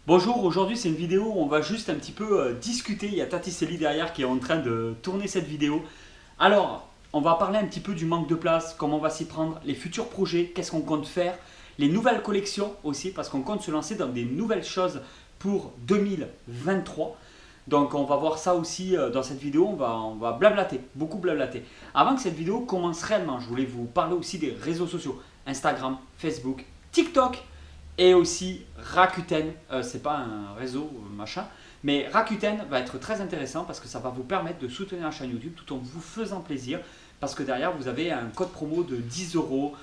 Bonjour, aujourd'hui c'est une vidéo où on va juste un petit peu discuter. Il y a Tati Célie derrière qui est en train de tourner cette vidéo. Alors, on va parler un petit peu du manque de place, comment on va s'y prendre, les futurs projets, qu'est-ce qu'on compte faire, les nouvelles collections aussi, parce qu'on compte se lancer dans des nouvelles choses pour 2023. Donc on va voir ça aussi dans cette vidéo, on va blablater, beaucoup blablater. Avant que cette vidéo commence réellement, je voulais vous parler aussi des réseaux sociaux, Instagram, Facebook, TikTok et aussi Rakuten. C'est pas un réseau machin, mais Rakuten va être très intéressant parce que ça va vous permettre de soutenir la chaîne YouTube tout en vous faisant plaisir. Parce que derrière, vous avez un code promo de 10 euros.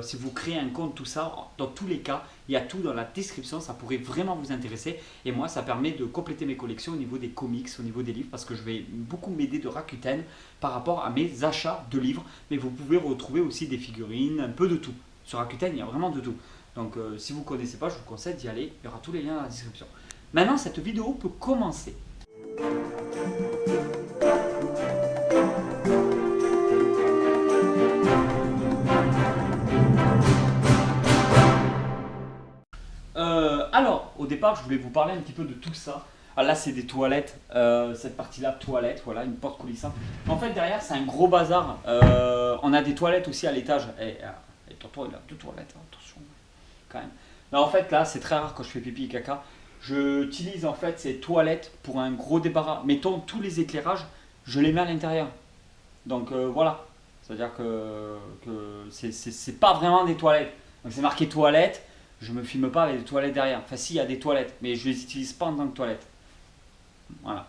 Si vous créez un compte, tout ça, dans tous les cas, il y a tout dans la description. Ça pourrait vraiment vous intéresser. Et moi, ça permet de compléter mes collections au niveau des comics, au niveau des livres, parce que je vais beaucoup m'aider de Rakuten par rapport à mes achats de livres. Mais vous pouvez retrouver aussi des figurines, un peu de tout. Sur Rakuten, il y a vraiment de tout. Donc, si vous ne connaissez pas, je vous conseille d'y aller. Il y aura tous les liens dans la description. Maintenant, cette vidéo peut commencer. Alors, au départ, je voulais vous parler un petit peu de tout ça. Ah, là, c'est des toilettes. Cette partie-là, toilette, voilà, une porte coulissante. En fait, derrière, c'est un gros bazar. On a des toilettes aussi à l'étage. Et tonton, il a deux toilettes, hein, attention, quand même. Mais en fait, là, c'est très rare quand je fais pipi et caca. J'utilise en fait ces toilettes pour un gros débarras. Mettons tous les éclairages, je les mets à l'intérieur. Donc voilà. C'est-à-dire que c'est pas vraiment des toilettes. Donc c'est marqué toilettes. Je me filme pas avec des toilettes derrière. Enfin, si, il y a des toilettes, mais je les utilise pas en tant que toilettes. Voilà.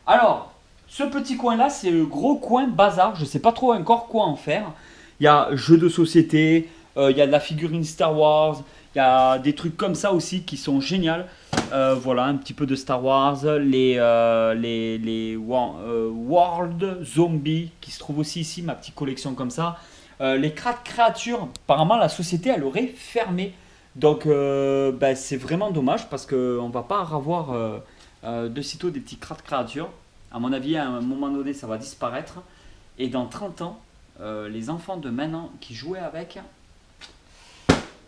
Alors, ce petit coin-là, c'est le gros coin bazar. Je sais pas trop encore quoi en faire. Il y a jeux de société, il y a de la figurine Star Wars, il y a des trucs comme ça aussi qui sont géniaux. Voilà, un petit peu de Star Wars, World Zombie qui se trouve aussi ici, ma petite collection comme ça. Les créatures, apparemment la société elle aurait fermé. Donc bah, c'est vraiment dommage parce qu'on va pas avoir de sitôt des petits créatures. À mon avis, à un moment donné, ça va disparaître. Et dans 30 ans, les enfants de maintenant qui jouaient avec,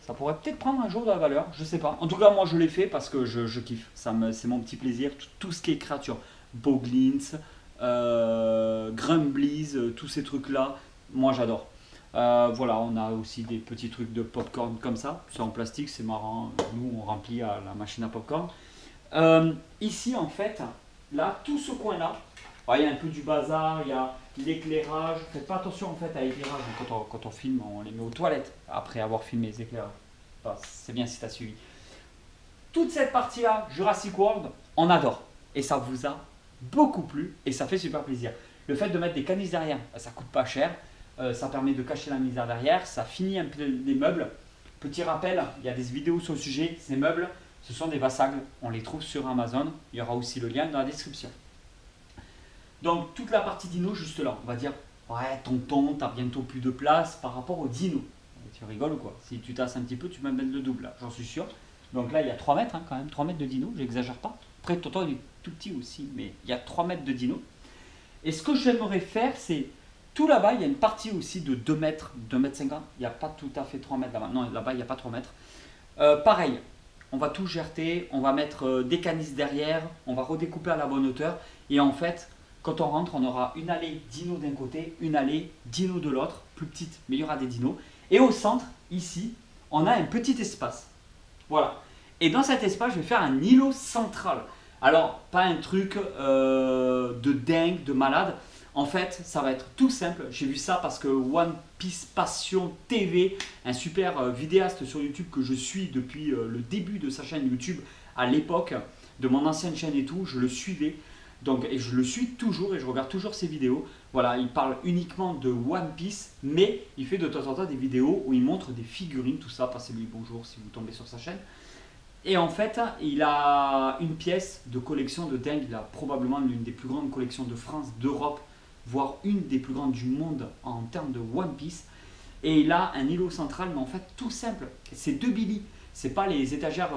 ça pourrait peut-être prendre un jour de la valeur, je sais pas. En tout cas, moi je l'ai fait parce que je kiffe. C'est mon petit plaisir. Tout ce qui est créature, Boglins, Grumblies, tous ces trucs-là, moi j'adore. Voilà, on a aussi des petits trucs de popcorn comme ça. C'est en plastique, c'est marrant. Nous, on remplit à la machine à popcorn. Ici, en fait, là, tout ce coin-là, il y a un peu du bazar, il y a l'éclairage. Faites pas attention en fait à l'éclairage. Quand on filme, on les met aux toilettes après avoir filmé les éclairages. Enfin, c'est bien si tu as suivi. Toute cette partie-là, Jurassic World, on adore. Et ça vous a beaucoup plu et ça fait super plaisir. Le fait de mettre des canisses derrière, ça coûte pas cher. Ça permet de cacher la misère derrière. Ça finit un peu les meubles. Petit rappel, il y a des vidéos sur le sujet. Ces meubles, ce sont des vassagles. On les trouve sur Amazon. Il y aura aussi le lien dans la description. Donc toute la partie dino juste là, on va dire ouais tonton, t'as bientôt plus de place par rapport au dino. Tu rigoles ou quoi? Si tu tasses un petit peu, tu vas mettre le double là, j'en suis sûr. Donc là il y a 3 mètres hein, quand même, 3 mètres de dino, j'exagère pas. Après tonton il est tout petit aussi, mais il y a 3 mètres de dino. Et ce que j'aimerais faire c'est, tout là-bas il y a une partie aussi de 2 mètres, 2 mètres 50. Il n'y a pas tout à fait 3 mètres là-bas, non là-bas il n'y a pas 3 mètres. Pareil, on va tout gerter, on va mettre des canisses derrière, on va redécouper à la bonne hauteur. Et en fait, quand on rentre, on aura une allée dino d'un côté, une allée dino de l'autre, plus petite, mais il y aura des dinos. Et au centre, ici, on a un petit espace. Voilà. Et dans cet espace, je vais faire un îlot central. Alors, pas un truc de dingue, de malade. En fait, ça va être tout simple. J'ai vu ça parce que One Piece Passion TV, un super vidéaste sur YouTube que je suis depuis le début de sa chaîne YouTube, à l'époque de mon ancienne chaîne et tout, je le suivais. Donc, et je le suis toujours et je regarde toujours ses vidéos. Voilà, il parle uniquement de One Piece, mais il fait de temps en temps des vidéos où il montre des figurines, tout ça. Passez-lui bonjour si vous tombez sur sa chaîne. Et en fait, il a une pièce de collection de dingue. Il a probablement l'une des plus grandes collections de France, d'Europe, voire une des plus grandes du monde en termes de One Piece. Et il a un îlot central, mais en fait tout simple. C'est 2 Billy. C'est pas les étagères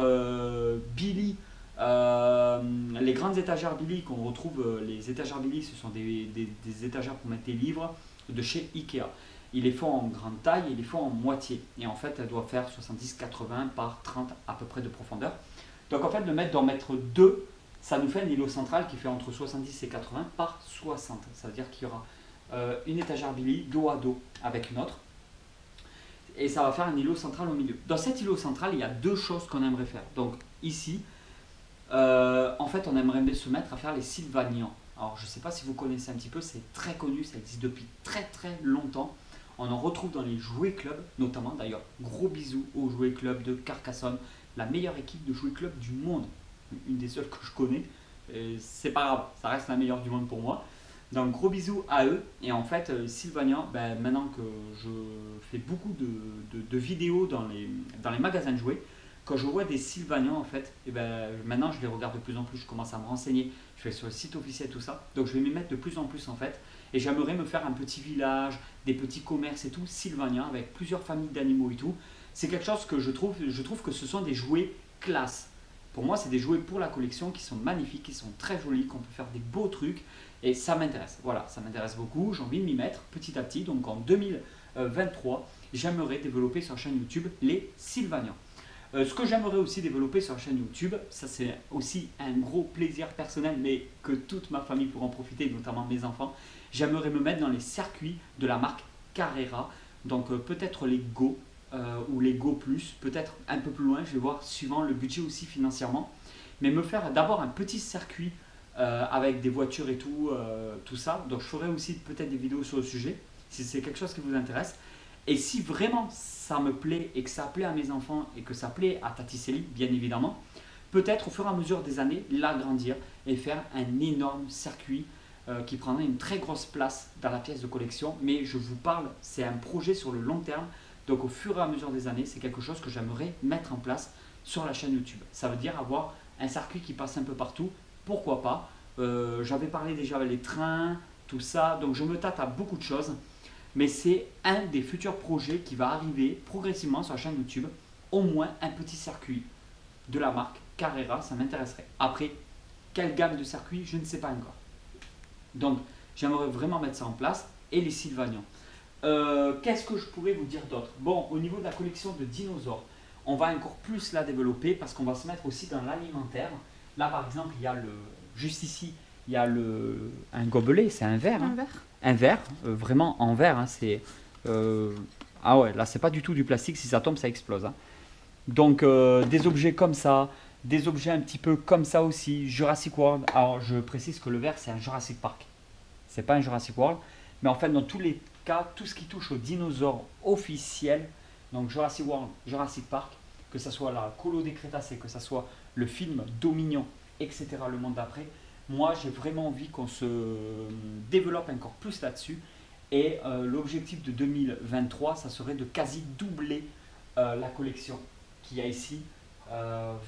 Billy. Les grandes étagères Billy qu'on retrouve, les étagères Billy, ce sont des étagères pour mettre des livres de chez Ikea. Ils les font en grande taille et ils les font en moitié. Et en fait, elles doivent faire 70-80 par 30 à peu près de profondeur. Donc en fait, le mettre d'en mettre 2, ça nous fait un îlot central qui fait entre 70 et 80 par 60. Ça veut dire qu'il y aura une étagère Billy dos à dos avec une autre. Et ça va faire un îlot central au milieu. Dans cet îlot central, il y a 2 choses qu'on aimerait faire. Donc ici, en fait, on aimerait se mettre à faire les sylvanians. Alors, je ne sais pas si vous connaissez un petit peu, c'est très connu, ça existe depuis très très longtemps. On en retrouve dans les jouets clubs, notamment d'ailleurs. Gros bisous aux jouets clubs de Carcassonne, la meilleure équipe de jouets clubs du monde. Une des seules que je connais. C'est pas grave, ça reste la meilleure du monde pour moi. Donc gros bisous à eux. Et en fait, Sylvania, maintenant que je fais beaucoup de vidéos dans les magasins de jouets, quand je vois des Sylvanians en fait, maintenant je les regarde de plus en plus, je commence à me renseigner, je vais sur le site officiel tout ça, donc je vais m'y mettre de plus en plus en fait, et j'aimerais me faire un petit village, des petits commerces et tout, Sylvania, avec plusieurs familles d'animaux et tout. C'est quelque chose que je trouve que ce sont des jouets classe. Pour moi, c'est des jouets pour la collection qui sont magnifiques, qui sont très jolis, qu'on peut faire des beaux trucs, et ça m'intéresse. Voilà, ça m'intéresse beaucoup, j'ai envie de m'y mettre petit à petit. Donc en 2023, j'aimerais développer sur la chaîne YouTube les Sylvanians. Ce que j'aimerais aussi développer sur la chaîne YouTube, ça c'est aussi un gros plaisir personnel, mais que toute ma famille pourra en profiter, notamment mes enfants. J'aimerais me mettre dans les circuits de la marque Carrera, donc peut-être les Go ou les Go Plus, peut-être un peu plus loin, je vais voir suivant le budget aussi financièrement, mais me faire d'abord un petit circuit avec des voitures et tout, tout ça. Donc je ferai aussi peut-être des vidéos sur le sujet, si c'est quelque chose qui vous intéresse. Et si vraiment ça me plaît et que ça plaît à mes enfants et que ça plaît à Tati Célie, bien évidemment, peut-être au fur et à mesure des années, l'agrandir et faire un énorme circuit qui prendrait une très grosse place dans la pièce de collection. Mais je vous parle, c'est un projet sur le long terme. Donc au fur et à mesure des années, c'est quelque chose que j'aimerais mettre en place sur la chaîne YouTube. Ça veut dire avoir un circuit qui passe un peu partout. Pourquoi pas? J'avais parlé déjà avec les trains, tout ça. Donc je me tâte à beaucoup de choses. Mais c'est un des futurs projets qui va arriver progressivement sur la chaîne YouTube. Au moins un petit circuit de la marque Carrera, ça m'intéresserait. Après, quelle gamme de circuits, je ne sais pas encore. Donc, j'aimerais vraiment mettre ça en place. Et les Sylvanians. Qu'est-ce que je pourrais vous dire d'autre? Bon, au niveau de la collection de dinosaures, on va encore plus la développer parce qu'on va se mettre aussi dans l'alimentaire. Là, par exemple, il y a juste ici, il y a un gobelet, c'est un verre. Un verre. Un verre, vraiment en verre. Hein, ah ouais, là, c'est pas du tout du plastique. Si ça tombe, ça explose. Hein. Donc, des objets comme ça, des objets un petit peu comme ça aussi. Jurassic World. Alors, je précise que le verre, c'est un Jurassic Park. C'est pas un Jurassic World. Mais en fait, dans tous les cas, tout ce qui touche aux dinosaures officiels, donc Jurassic World, Jurassic Park, que ce soit la colo des Crétacés, que ce soit le film Dominion, etc., le monde d'après, moi j'ai vraiment envie qu'on se développe encore plus là-dessus. Et l'objectif de 2023, ça serait de quasi doubler la collection qu'il y a ici,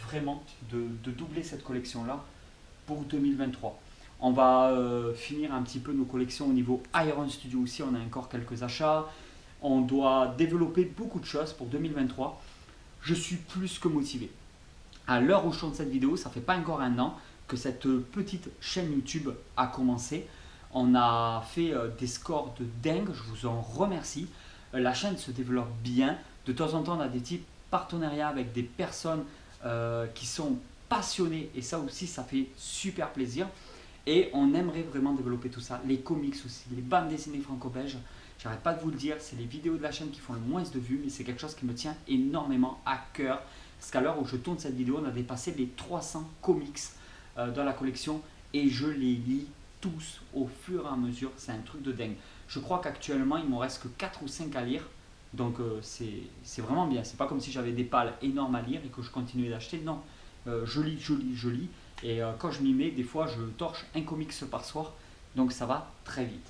vraiment de doubler cette collection-là pour 2023. On va finir un petit peu nos collections au niveau Iron Studio aussi, on a encore quelques achats. On doit développer beaucoup de choses pour 2023. Je suis plus que motivé. À l'heure où je tourne cette vidéo, ça fait pas encore un an que cette petite chaîne YouTube a commencé. On a fait des scores de dingue, je vous en remercie. La chaîne se développe bien. De temps en temps, on a des petits partenariats avec des personnes qui sont passionnées et ça aussi, ça fait super plaisir. Et on aimerait vraiment développer tout ça. Les comics aussi, les bandes dessinées franco-belges. J'arrête pas de vous le dire, c'est les vidéos de la chaîne qui font le moins de vues, mais c'est quelque chose qui me tient énormément à cœur. Parce qu'à l'heure où je tourne cette vidéo, on a dépassé les 300 comics dans la collection et je les lis tous au fur et à mesure. C'est un truc de dingue. Je crois qu'actuellement, il ne me reste que 4 ou 5 à lire. Donc c'est vraiment bien. C'est pas comme si j'avais des pales énormes à lire et que je continuais d'acheter. Non, je lis, je lis, je lis. Et quand je m'y mets, des fois, je torche un comics par soir. Donc ça va très vite.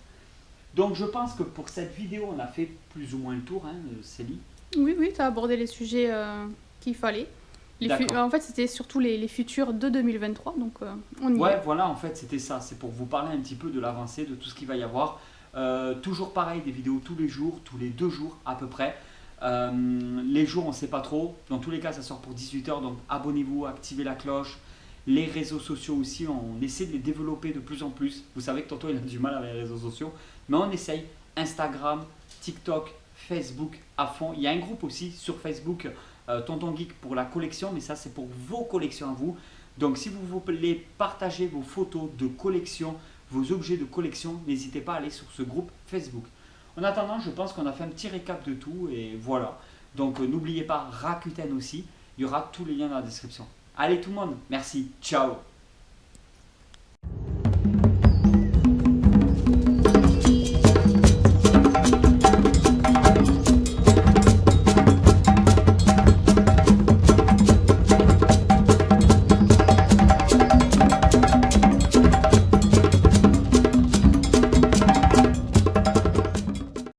Donc je pense que pour cette vidéo, on a fait plus ou moins le tour, hein, Célie. Oui, oui, tu as abordé les sujets qu'il fallait. En fait, c'était surtout les futurs de 2023, donc on y est. Ouais, voilà, en fait, c'était ça. C'est pour vous parler un petit peu de l'avancée, de tout ce qu'il va y avoir. Toujours pareil, des vidéos tous les jours, tous les 2 jours à peu près. Les jours, on ne sait pas trop. Dans tous les cas, ça sort pour 18 h, donc abonnez-vous, activez la cloche. Les réseaux sociaux aussi, on essaie de les développer de plus en plus. Vous savez que Tonton, il a du mal avec les réseaux sociaux, mais on essaye. Instagram, TikTok, Facebook à fond. Il y a un groupe aussi sur Facebook Tonton Geek pour la collection, mais ça c'est pour vos collections à vous. Donc si vous voulez partager vos photos de collection, vos objets de collection, n'hésitez pas à aller sur ce groupe Facebook. En attendant, je pense qu'on a fait un petit récap de tout et voilà. Donc n'oubliez pas Rakuten aussi, il y aura tous les liens dans la description. Allez tout le monde, merci, ciao.